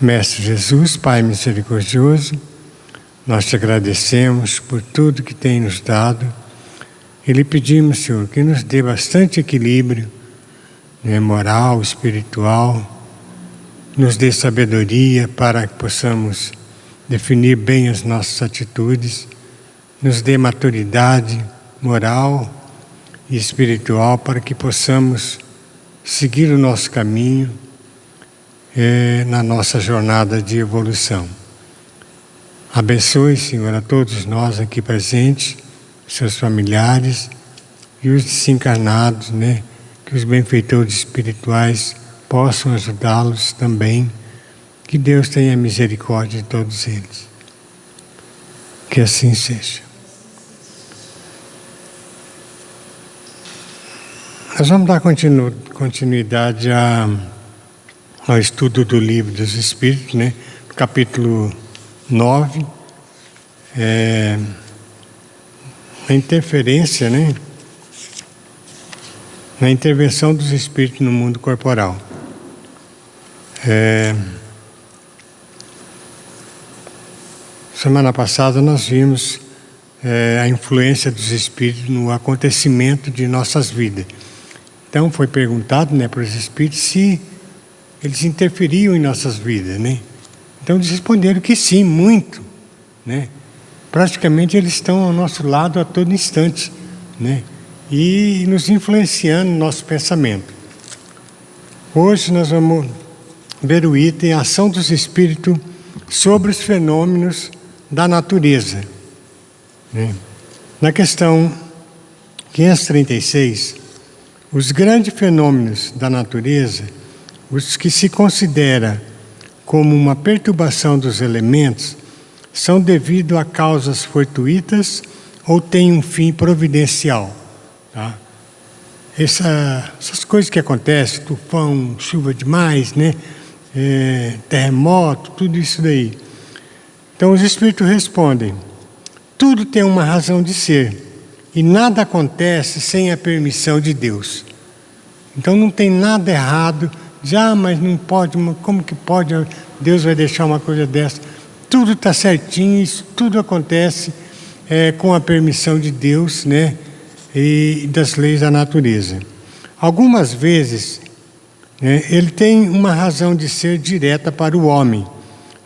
Mestre Jesus, Pai misericordioso, nós te agradecemos por tudo que tem nos dado e lhe pedimos, Senhor, que nos dê bastante equilíbrio, né, moral, espiritual, nos dê sabedoria para que possamos definir bem as nossas atitudes, nos dê maturidade moral e espiritual para que possamos seguir o nosso caminho na nossa jornada de evolução. Abençoe, Senhor, a todos nós aqui presentes, seus familiares e os desencarnados, né? Que os benfeitores espirituais possam ajudá-los também. Que Deus tenha misericórdia de todos eles. Que assim seja. Nós vamos dar continuidade ao estudo do Livro dos Espíritos, né? No capítulo 9, a interferência, né? Na intervenção dos espíritos no mundo corporal. Semana passada nós vimos a influência dos espíritos no acontecimento de nossas vidas. Então foi perguntado, né, para os espíritos se eles interferiam em nossas vidas, né? Então eles responderam que sim, muito, né? Praticamente eles estão ao nosso lado a todo instante, né? E nos influenciando no nosso pensamento. Hoje nós vamos ver o item Ação dos Espíritos sobre os fenômenos da natureza, né? Na questão 536, os grandes fenômenos da natureza, os que se considera como uma perturbação dos elementos, são devido a causas fortuitas ou têm um fim providencial. Tá? Essas coisas que acontecem, tufão, chuva demais, né? Terremoto, tudo isso daí. Então os espíritos respondem: tudo tem uma razão de ser e nada acontece sem a permissão de Deus. Então não tem nada errado. Mas não pode, como que pode? Deus vai deixar uma coisa dessa? Tudo está certinho, isso tudo acontece com a permissão de Deus, né? E das leis da natureza. Algumas vezes, né, ele tem uma razão de ser direta para o homem,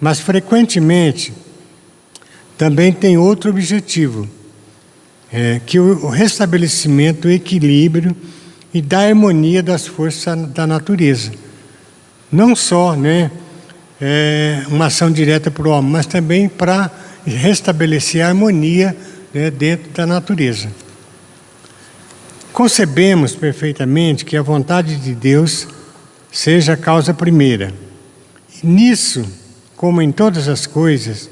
mas frequentemente também tem outro objetivo, que o restabelecimento, o equilíbrio e da harmonia das forças da natureza. Não só, né, uma ação direta para o homem, mas também para restabelecer a harmonia, né, dentro da natureza. Concebemos perfeitamente que a vontade de Deus seja a causa primeira. Nisso, como em todas as coisas,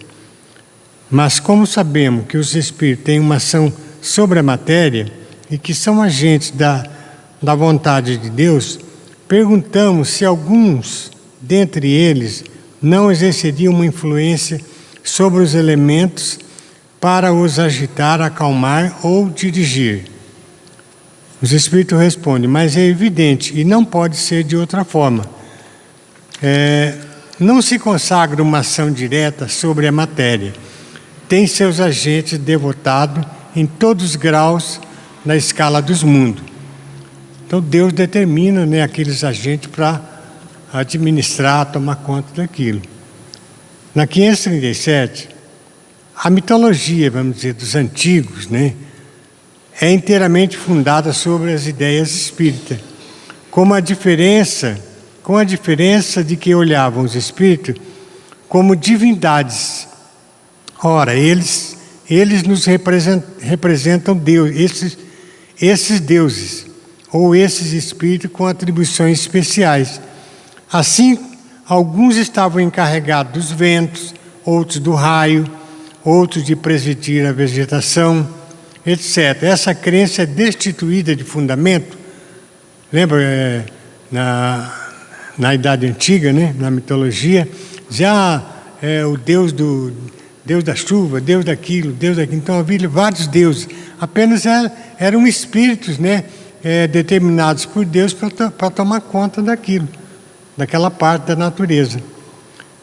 mas como sabemos que os espíritos têm uma ação sobre a matéria e que são agentes da vontade de Deus, perguntamos se alguns dentre eles não exerceriam uma influência sobre os elementos para os agitar, acalmar ou dirigir. Os espíritos respondem: mas é evidente e não pode ser de outra forma. Não se consagra uma ação direta sobre a matéria. Tem seus agentes devotados em todos os graus na escala dos mundos. Então Deus determina, né, aqueles agentes para administrar, tomar conta daquilo. Na 537, a mitologia, vamos dizer, dos antigos, né, é inteiramente fundada sobre as ideias espíritas, com a diferença de que olhavam os espíritos como divindades. Ora, eles nos representam Deus, esses deuses, ou esses espíritos com atribuições especiais. Assim, alguns estavam encarregados dos ventos, outros do raio, outros de presidir a vegetação, etc. Essa crença é destituída de fundamento. Lembra, na Idade Antiga, né, na mitologia, já o Deus da chuva, Deus daquilo, Deus daquilo. Então havia vários deuses. Apenas eram espíritos, né, determinados por Deus para tomar conta daquilo, daquela parte da natureza.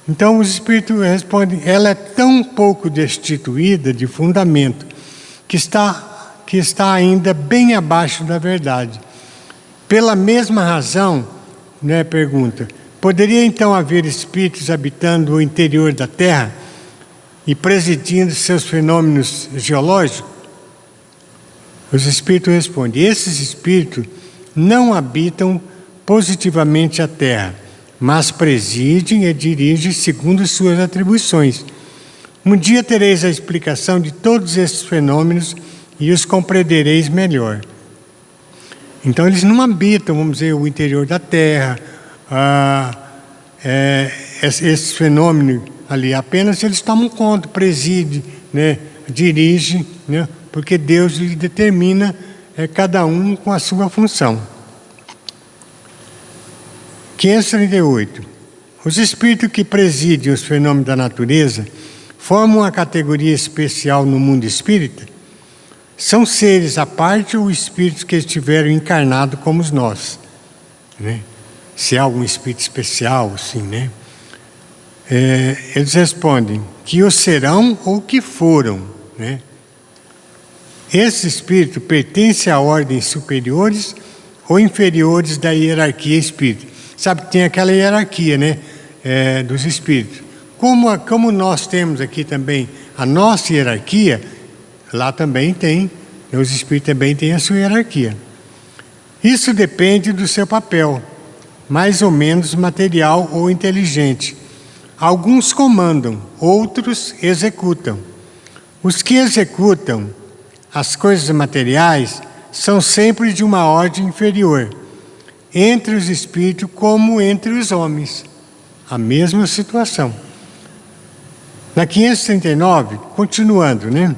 Então os espíritos respondem, ela é tão pouco destituída de fundamento que está ainda bem abaixo da verdade. Pela mesma razão, né, pergunta, poderia então haver espíritos habitando o interior da Terra e presidindo seus fenômenos geológicos? Os espíritos respondem, esses espíritos não habitam positivamente a Terra, mas presidem e dirigem segundo suas atribuições. Um dia tereis a explicação de todos esses fenômenos e os compreendereis melhor. Então eles não habitam, vamos dizer, o interior da Terra, esses fenômenos ali, apenas eles tomam conta, presidem, né, dirigem, né, porque Deus lhe determina cada um com a sua função. 538. Os espíritos que presidem os fenômenos da natureza formam uma categoria especial no mundo espírita? São seres à parte ou espíritos que estiveram encarnados como nós? Né? Se há algum espírito especial, assim, né? Eles respondem que o serão ou que foram, né? Esse espírito pertence a ordens superiores ou inferiores da hierarquia espírita? Sabe que tem aquela hierarquia, né, dos espíritos. Como nós temos aqui também a nossa hierarquia, lá também tem, os espíritos também têm a sua hierarquia. Isso depende do seu papel, mais ou menos material ou inteligente. Alguns comandam, outros executam. Os que executam as coisas materiais são sempre de uma ordem inferior, entre os espíritos como entre os homens. A mesma situação. Na 539, continuando, né?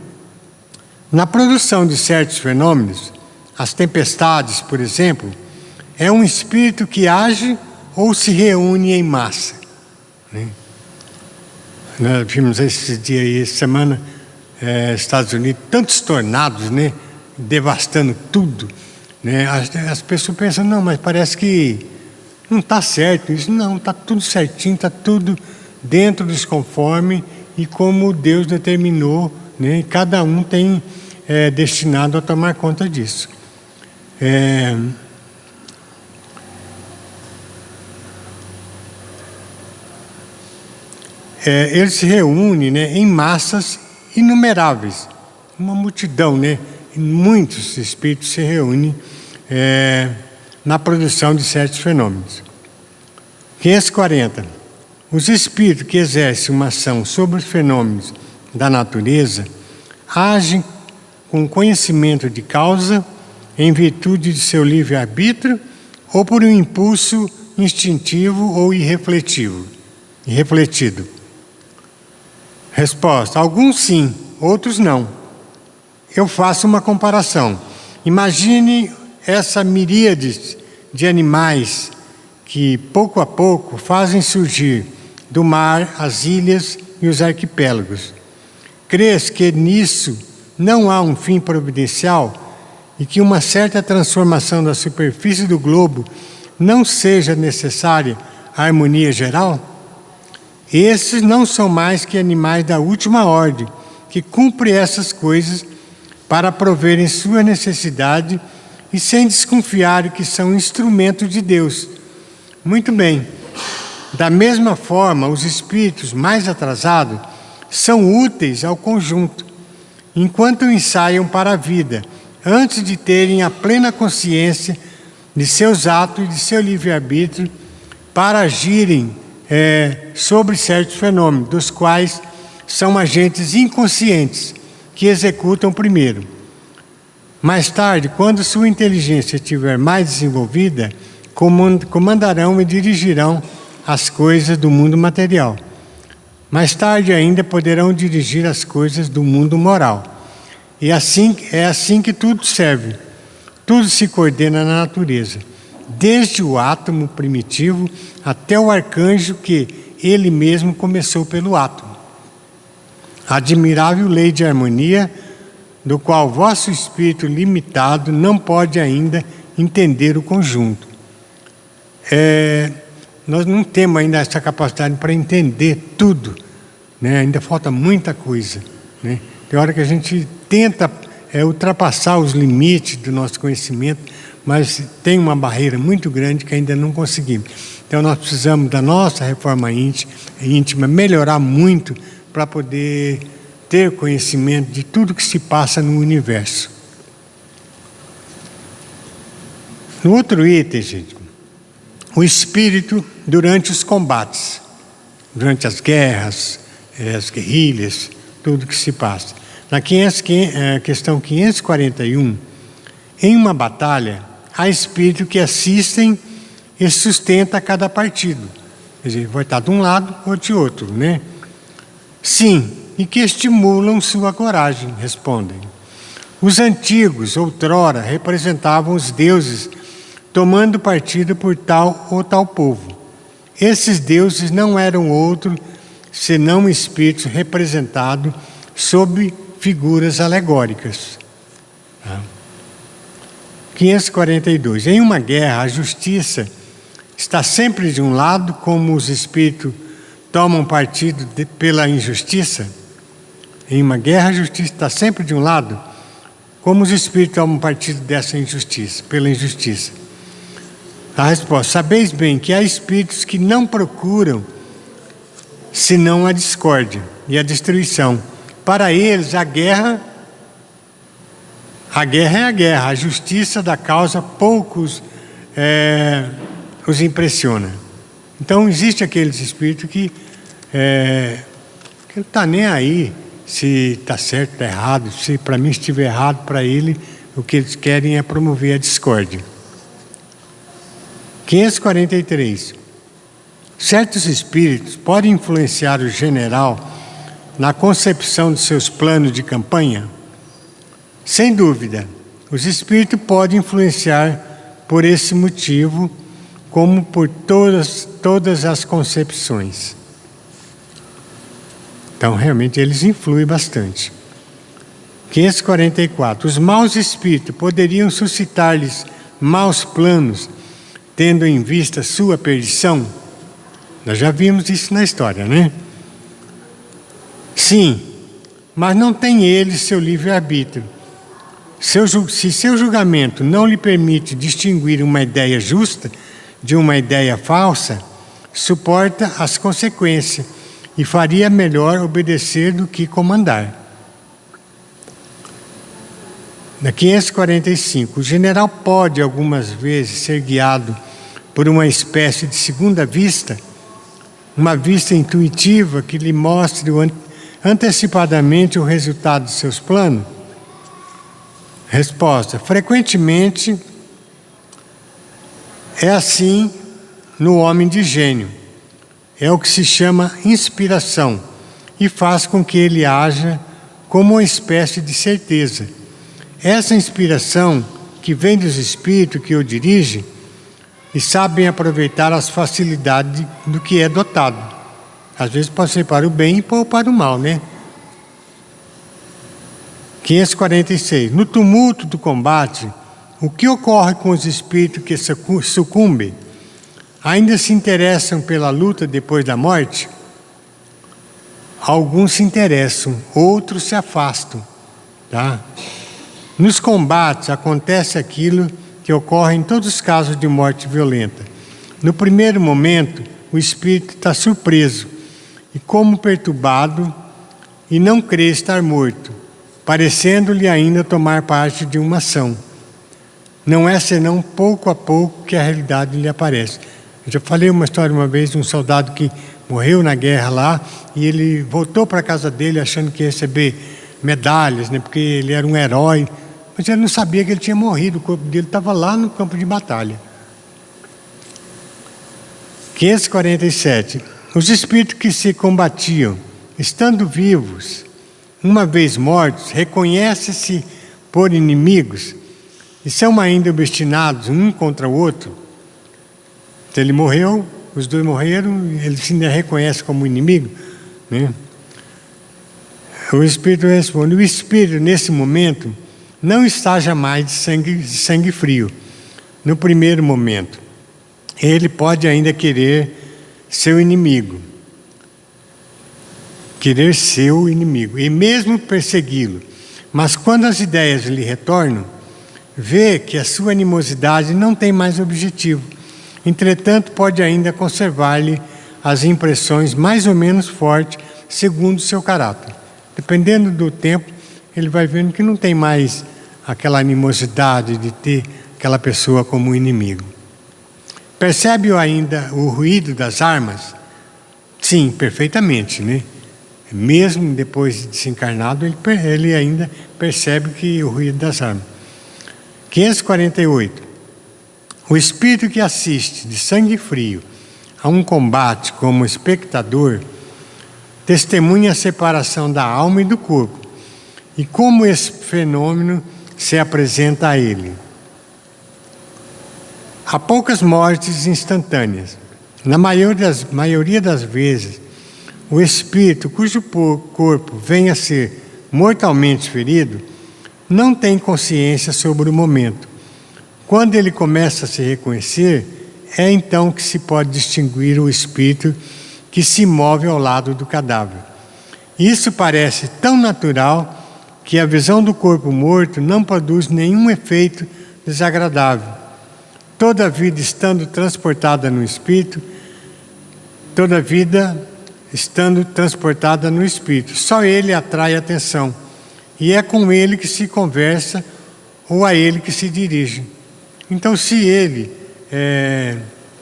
Na produção de certos fenômenos, as tempestades, por exemplo, é um espírito que age ou se reúne em massa. Né? Nós vimos esses dias aí, essa semana, Estados Unidos, tantos tornados, né? Devastando tudo. Né? As pessoas pensam, não, mas parece que não está certo isso. Não, está tudo certinho, está tudo dentro dos conformes e como Deus determinou, né? E cada um tem destinado a tomar conta disso. Eles se reúnem, né, em massas inumeráveis, uma multidão, né? Muitos espíritos se reúnem na produção de certos fenômenos. 540. Os espíritos que exercem uma ação sobre os fenômenos da natureza agem com conhecimento de causa, em virtude de seu livre-arbítrio, ou por um impulso instintivo ou irrefletido. Resposta: alguns sim, outros não. Eu faço uma comparação. Imagine essa miríade de animais que, pouco a pouco, fazem surgir do mar as ilhas e os arquipélagos. Crês que nisso não há um fim providencial e que uma certa transformação da superfície do globo não seja necessária à harmonia geral? Esses não são mais que animais da última ordem, que cumprem essas coisas para proverem sua necessidade e sem desconfiar que são instrumentos de Deus. Muito bem. Da mesma forma, os espíritos mais atrasados são úteis ao conjunto, enquanto ensaiam para a vida, antes de terem a plena consciência de seus atos e de seu livre-arbítrio, para agirem sobre certos fenômenos, dos quais são agentes inconscientes, que executam primeiro. Mais tarde, quando sua inteligência estiver mais desenvolvida, comandarão e dirigirão as coisas do mundo material. Mais tarde ainda poderão dirigir as coisas do mundo moral. E é assim que tudo serve. Tudo se coordena na natureza, desde o átomo primitivo até o arcanjo que ele mesmo começou pelo átomo. Admirável lei de harmonia, do qual vosso espírito limitado não pode ainda entender o conjunto. nós não temos ainda essa capacidade para entender tudo, né? Ainda falta muita coisa, né? Tem hora que a gente tenta ultrapassar os limites do nosso conhecimento, mas tem uma barreira muito grande que ainda não conseguimos. Então nós precisamos da nossa reforma íntima melhorar muito para poder ter conhecimento de tudo que se passa no universo. No outro item, gente, o espírito durante os combates, durante as guerras, as guerrilhas, tudo que se passa. Na questão 541, em uma batalha, há espíritos que assistem e sustentam cada partido. Quer dizer, vai estar de um lado ou de outro, né? Sim, e que estimulam sua coragem, respondem. Os antigos, outrora, representavam os deuses, tomando partido por tal ou tal povo. Esses deuses não eram outro senão espíritos representados sob figuras alegóricas. 542. Em uma guerra, a justiça está sempre de um lado, como os espíritos tomam partido pela injustiça. Em uma guerra, a justiça está sempre de um lado, como os espíritos tomam partido dessa injustiça, pela injustiça. A resposta: sabeis bem que há espíritos que não procuram senão a discórdia e a destruição. Para eles, a guerra é a guerra, a justiça da causa poucos os impressiona. Então, existe aqueles espíritos que não está nem aí se está certo, está errado. Se para mim estiver errado, para ele, o que eles querem é promover a discórdia. 543. Certos espíritos podem influenciar o general na concepção de seus planos de campanha? Sem dúvida, os espíritos podem influenciar por esse motivo, como por todas as concepções. Então, realmente, eles influem bastante. 544. Os maus espíritos poderiam suscitar-lhes maus planos, tendo em vista sua perdição? Nós já vimos isso na história, né? Sim, mas não tem ele seu livre-arbítrio. Se seu julgamento não lhe permite distinguir uma ideia justa de uma ideia falsa, suporta as consequências e faria melhor obedecer do que comandar. Na 545, o general pode algumas vezes ser guiado por uma espécie de segunda vista, uma vista intuitiva que lhe mostre antecipadamente o resultado de seus planos? Resposta: frequentemente é assim no homem de gênio. É o que se chama inspiração e faz com que ele haja como uma espécie de certeza. Essa inspiração que vem dos espíritos que o dirigem e sabem aproveitar as facilidades do que é dotado. Às vezes pode ser para o bem ou para o mal, né? 546. No tumulto do combate, o que ocorre com os espíritos que sucumbem? Ainda se interessam pela luta depois da morte? Alguns se interessam, outros se afastam, tá? Nos combates acontece aquilo que ocorre em todos os casos de morte violenta. No primeiro momento, o espírito está surpreso e como perturbado e não crê estar morto, parecendo-lhe ainda tomar parte de uma ação. Não é senão pouco a pouco que a realidade lhe aparece. Eu já falei uma história uma vez de um soldado que morreu na guerra lá e ele voltou para a casa dele achando que ia receber medalhas, né, porque ele era um herói, mas ele não sabia que ele tinha morrido, o corpo dele estava lá no campo de batalha. 547. Os espíritos que se combatiam, estando vivos, uma vez mortos, reconhecem-se por inimigos e são ainda obstinados um contra o outro. Se ele morreu, os dois morreram, ele se ainda reconhece como inimigo, né? O espírito responde: o espírito nesse momento não está jamais de sangue frio. No primeiro momento, ele pode ainda querer seu inimigo. Querer ser o inimigo, e mesmo persegui-lo. Mas quando as ideias lhe retornam, vê que a sua animosidade não tem mais objetivo. Entretanto, pode ainda conservar-lhe as impressões mais ou menos fortes, segundo o seu caráter. Dependendo do tempo, ele vai vendo que não tem mais aquela animosidade de ter aquela pessoa como inimigo. Percebe ainda o ruído das armas? Sim, perfeitamente, né? Mesmo depois de desencarnado, ele ainda percebe que o ruído das armas. 548. O espírito que assiste de sangue frio a um combate como espectador testemunha a separação da alma e do corpo e como esse fenômeno se apresenta a ele. Há poucas mortes instantâneas. Na maioria das vezes, o espírito cujo corpo venha a ser mortalmente ferido não tem consciência sobre o momento. Quando ele começa a se reconhecer, é então que se pode distinguir o espírito que se move ao lado do cadáver. Isso parece tão natural que a visão do corpo morto não produz nenhum efeito desagradável. Toda a vida estando transportada no espírito, só ele atrai atenção, e é com ele que se conversa ou a ele que se dirige. Então, se ele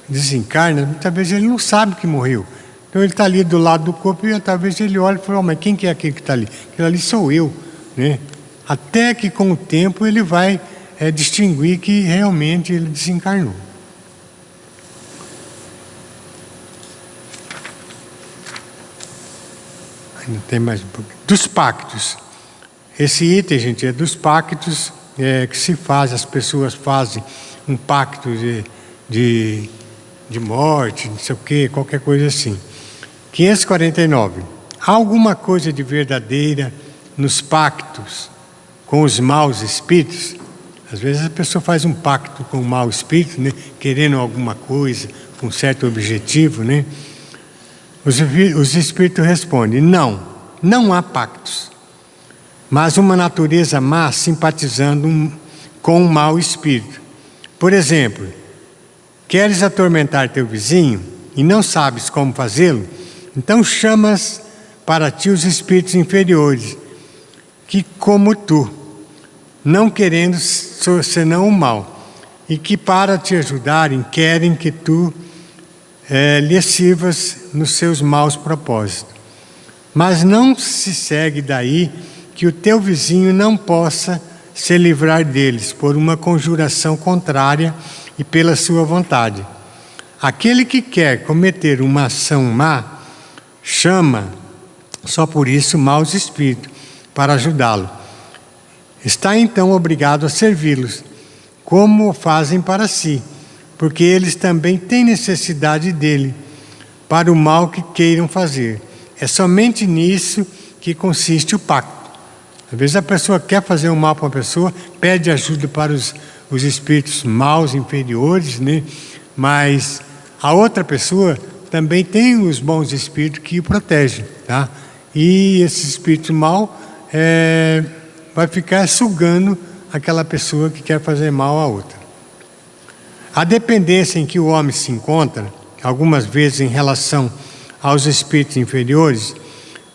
desencarna, muitas vezes ele não sabe que morreu. Então ele está ali do lado do corpo e talvez ele olhe e fala, mas quem que é aquele que está ali? Aquele ali sou eu, né? Até que com o tempo ele vai distinguir que realmente ele desencarnou. Ainda tem mais um pouquinho. Dos pactos. Esse item, gente, é dos pactos que se faz, as pessoas fazem um pacto de morte, não sei o quê, qualquer coisa assim. 549. Há alguma coisa de verdadeira nos pactos com os maus espíritos? Às vezes a pessoa faz um pacto com o mau espírito, né, querendo alguma coisa, com um certo objetivo, né? Os espíritos respondem, não há pactos, mas uma natureza má simpatizando com um mau espírito. Por exemplo, queres atormentar teu vizinho e não sabes como fazê-lo? Então chamas para ti os espíritos inferiores, que como tu, não querendo senão o mal, e que para te ajudarem querem que tu lhe sirvas nos seus maus propósitos. Mas não se segue daí que o teu vizinho não possa se livrar deles por uma conjuração contrária e pela sua vontade. Aquele que quer cometer uma ação má, chama, só por isso, maus espíritos, para ajudá-lo. Está então obrigado a servi-los, como o fazem para si, porque eles também têm necessidade dele, para o mal que queiram fazer. É somente nisso que consiste o pacto. Às vezes a pessoa quer fazer um mal para uma pessoa, pede ajuda para os espíritos maus, inferiores, né? Mas a outra pessoa também tem os bons espíritos que o protegem, tá? E esse espírito mau vai ficar sugando aquela pessoa que quer fazer mal à outra. A dependência em que o homem se encontra, algumas vezes em relação aos espíritos inferiores,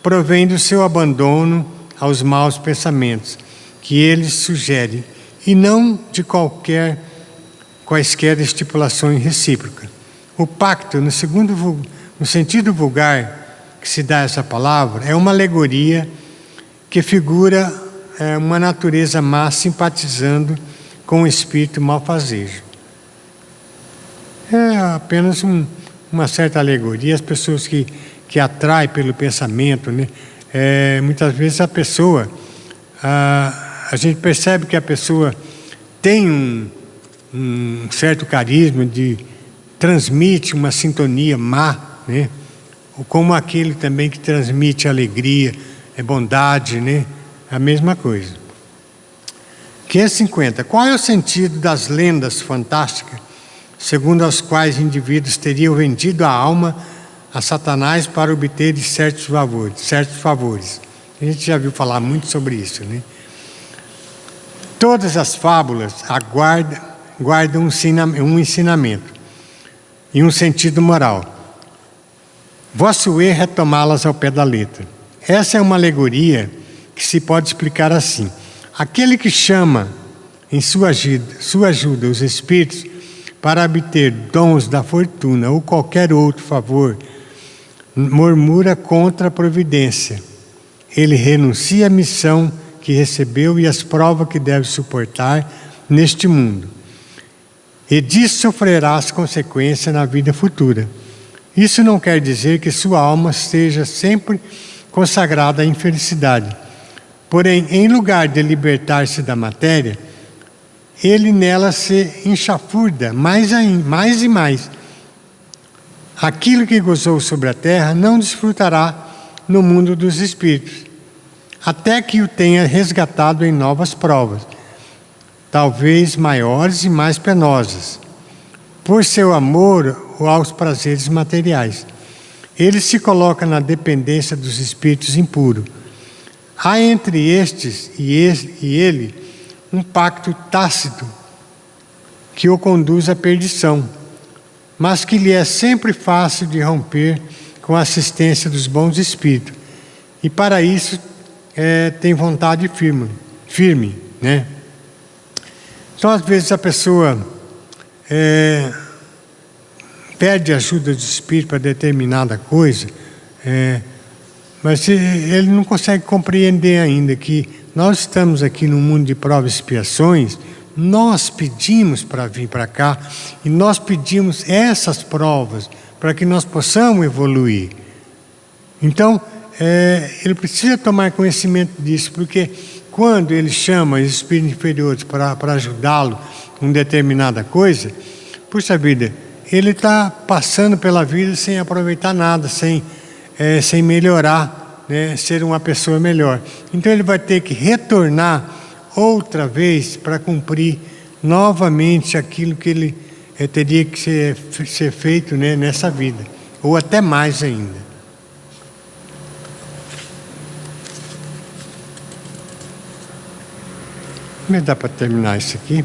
provém do seu abandono aos maus pensamentos que eles sugerem e não de quaisquer estipulações recíprocas. O pacto, no sentido vulgar que se dá essa palavra, é uma alegoria que figura uma natureza má simpatizando com o espírito malfazejo. É apenas uma certa alegoria. As pessoas que atraem pelo pensamento, né? Muitas vezes a pessoa, a gente percebe que a pessoa tem um certo carisma, transmite uma sintonia má, né? Como aquele também que transmite alegria, bondade, né? A mesma coisa. 550. Qual é o sentido das lendas fantásticas, segundo as quais indivíduos teriam vendido a alma a Satanás para obter certos favores. A gente já viu falar muito sobre isso, né? Todas as fábulas guardam um ensinamento e um sentido moral. Vosso erro é tomá-las ao pé da letra. Essa é uma alegoria que se pode explicar assim: aquele que chama em sua ajuda os espíritos para obter dons da fortuna ou qualquer outro favor, murmura contra a providência. Ele renuncia à missão que recebeu e as provas que deve suportar neste mundo. E disso sofrerá as consequências na vida futura. Isso não quer dizer que sua alma esteja sempre consagrada à infelicidade. Porém, em lugar de libertar-se da matéria, ele nela se enxafurda mais e mais. Aquilo que gozou sobre a terra não desfrutará no mundo dos espíritos, até que o tenha resgatado em novas provas, talvez maiores e mais penosas, por seu amor aos prazeres materiais. Ele se coloca na dependência dos espíritos impuros. Há entre estes e ele um pacto tácito que o conduz à perdição, mas que lhe é sempre fácil de romper com a assistência dos bons espíritos. E para isso tem vontade firme, né? Então, às vezes, a pessoa pede ajuda do espírito para determinada coisa, mas ele não consegue compreender ainda que nós estamos aqui no mundo de provas e expiações. Nós pedimos para vir para cá e nós pedimos essas provas para que nós possamos evoluir. Então, ele precisa tomar conhecimento disso, porque quando ele chama os espíritos inferiores para ajudá-lo com determinada coisa, puxa vida, ele está passando pela vida sem aproveitar nada, sem melhorar, né, ser uma pessoa melhor. Então ele vai ter que retornar outra vez para cumprir novamente aquilo que ele teria que ser feito, né, nessa vida, ou até mais ainda. Como dá para terminar isso aqui?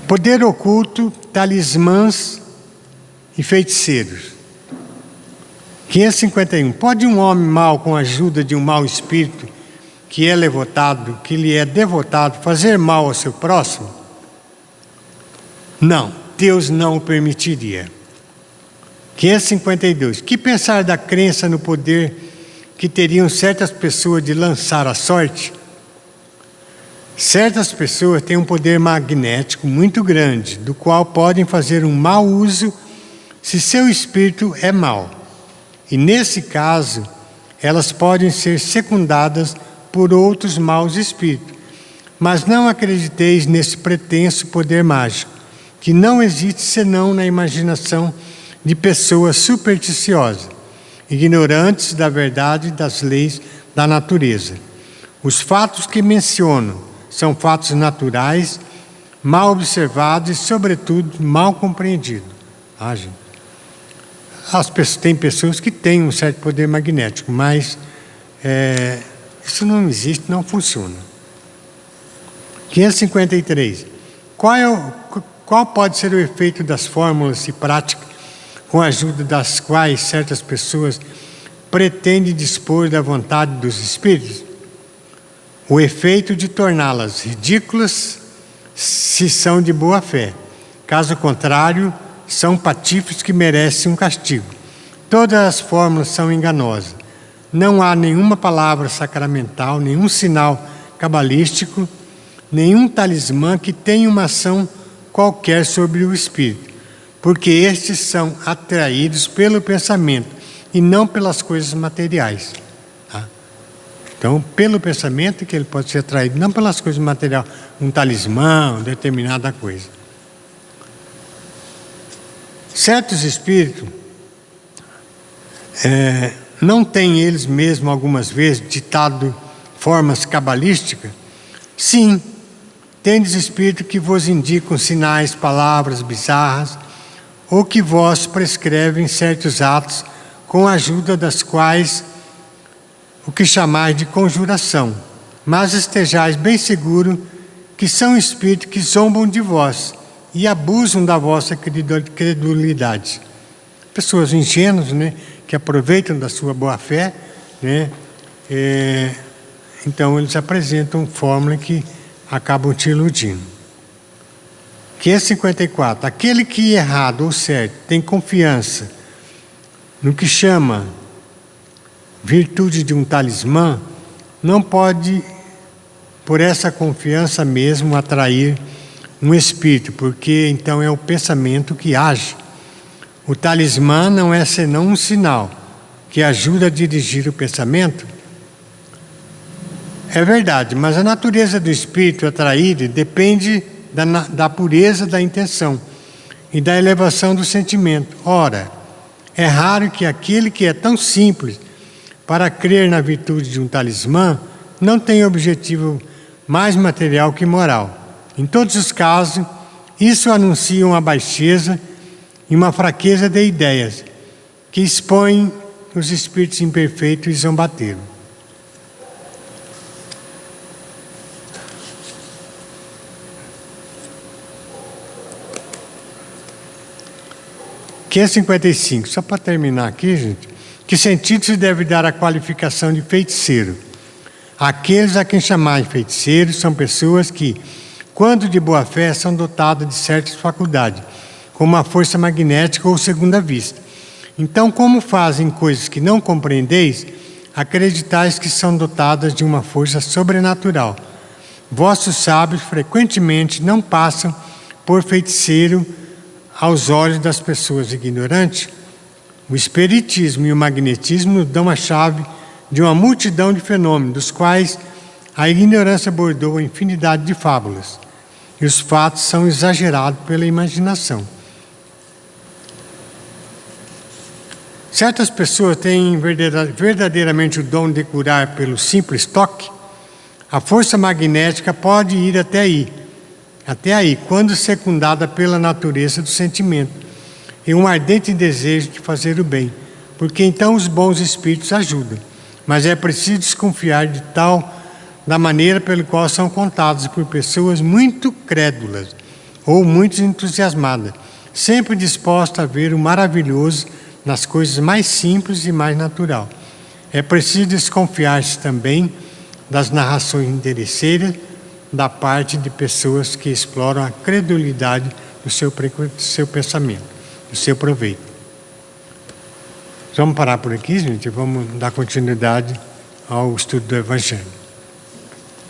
Poder oculto, talismãs e feiticeiros. 551. Pode um homem mau, com a ajuda de um mau espírito, que lhe é devotado, fazer mal ao seu próximo? Não, Deus não o permitiria. 552. Que pensar da crença no poder que teriam certas pessoas de lançar a sorte? Certas pessoas têm um poder magnético muito grande, do qual podem fazer um mau uso se seu espírito é mau. E nesse caso, elas podem ser secundadas por outros maus espíritos. Mas não acrediteis nesse pretenso poder mágico, que não existe senão na imaginação de pessoas supersticiosas, ignorantes da verdade e das leis da natureza. Os fatos que menciono são fatos naturais, mal observados e, sobretudo, mal compreendidos. Tem pessoas que têm um certo poder magnético, mas isso não existe, não funciona. 553. Qual pode ser o efeito das fórmulas e práticas com a ajuda das quais certas pessoas pretendem dispor da vontade dos espíritos? O efeito de torná-las ridículas se são de boa fé. Caso contrário, são patifes que merecem um castigo. Todas as fórmulas são enganosas. Não há nenhuma palavra sacramental, nenhum sinal cabalístico, nenhum talismã que tenha uma ação qualquer sobre o espírito, porque estes são atraídos pelo pensamento e não pelas coisas materiais. Então, pelo pensamento que ele pode ser atraído, não pelas coisas materiais, um talismã, uma determinada coisa. Certos espíritos não têm eles mesmos algumas vezes ditado formas cabalísticas? Sim, tendes espíritos que vos indicam sinais, palavras bizarras ou que vós prescrevem certos atos com a ajuda das quais o que chamais de conjuração, mas estejais bem seguro que são espíritos que zombam de vós e abusam da vossa credulidade. Pessoas ingênuas, né, que aproveitam da sua boa-fé, né, então eles apresentam fórmula que acabam te iludindo. 554. Aquele que errado ou certo tem confiança no que chama virtude de um talismã, não pode, por essa confiança mesmo, atrair um espírito, porque então é o pensamento que age. O talismã não é senão um sinal que ajuda a dirigir o pensamento. É verdade, mas a natureza do espírito atraído depende da pureza da intenção e da elevação do sentimento. Ora, é raro que aquele que é tão simples para crer na virtude de um talismã não tenha objetivo mais material que moral. Em todos os casos, isso anuncia uma baixeza e uma fraqueza de ideias que expõem os espíritos imperfeitos e zombateiros. Que é 55, só para terminar aqui, gente. Que sentido se deve dar à qualificação de feiticeiro? Aqueles a quem chamar de feiticeiros são pessoas que, quando de boa fé, são dotadas de certas faculdades, como a força magnética ou segunda vista. Então, como fazem coisas que não compreendeis, acreditais que são dotadas de uma força sobrenatural. Vossos sábios frequentemente não passam por feiticeiro aos olhos das pessoas ignorantes. O espiritismo e o magnetismo nos dão a chave de uma multidão de fenômenos, dos quais a ignorância bordou a infinidade de fábulas, e os fatos são exagerados pela imaginação. Certas pessoas têm verdadeiramente o dom de curar pelo simples toque. A força magnética pode ir até aí, quando secundada pela natureza do sentimento e um ardente desejo de fazer o bem, porque então os bons espíritos ajudam. Mas é preciso desconfiar da maneira pela qual são contados por pessoas muito crédulas ou muito entusiasmadas, sempre dispostas a ver o maravilhoso nas coisas mais simples e mais natural. É preciso desconfiar-se também das narrações interesseiras da parte de pessoas que exploram a credulidade do seu pensamento, do seu proveito. Vamos parar por aqui, gente, vamos dar continuidade ao estudo do Evangelho.